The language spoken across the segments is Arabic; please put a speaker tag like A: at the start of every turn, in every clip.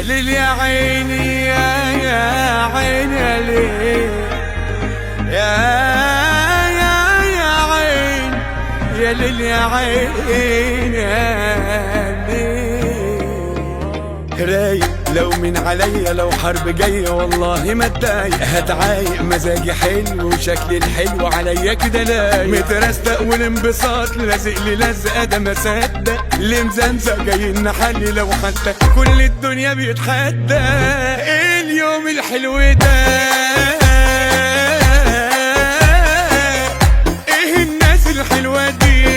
A: ليل يا عيني يا عيني يا ليل يا عين يا ليل يا عين يا ليل. رايق لو من عليا لو حرب جاية والله ما اتضايق، هتعايق مزاجي حلو وشكلي الحلو عليا كده لايق، مترستق والانبساط لازق لي لزقة ده ما صدق، اللي مزنزق جاي نحلي لو حتى كل الدنيا بيتحدى. ايه اليوم الحلو ده، ايه الناس الحلوة دي،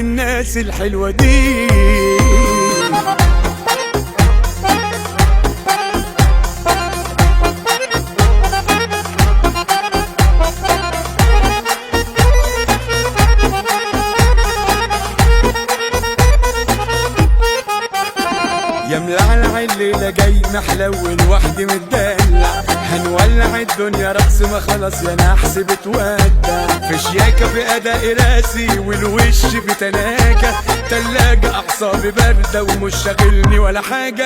A: الناس الحلوة دي. يا ملعلع الليلة جاي محلول وحدي متدلع، هنولع الدنيا رقص ما خلاص يا نحس بتودع، في شياكة في أداء راسي والوش في تلاجة، تلاجة أعصابي باردة ومش شاغلني ولا حاجة.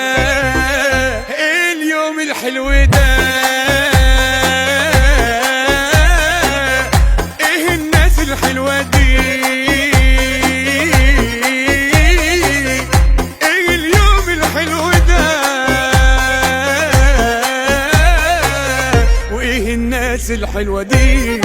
A: إيه اليوم الحلو ده، إيه الناس الحلوة دي، الناس الحلوة دي.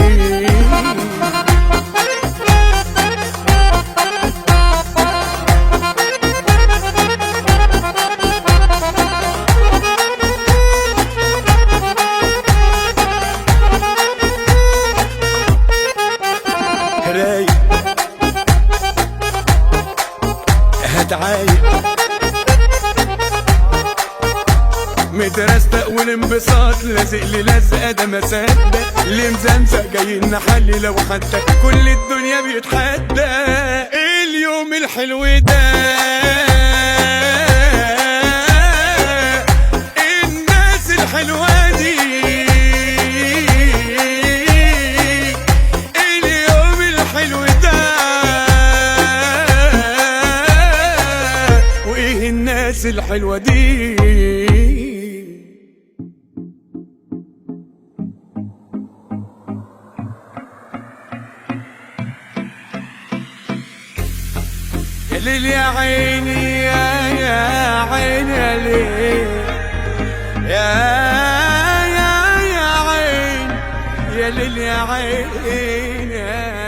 A: رايق هتعايق مترستق والانبساط لازق لي لزقة ده ما صدق، اللي مزنزق جاي نحلي لو حتى كل الدنيا بيتحدى. ايه اليوم الحلو ده، ايه الناس الحلوة دي، ايه اليوم الحلو ده، وايه الناس الحلوة دي. يا ليل يا عيني يا عيني يا ليل يا عين يا ليل يا عين يا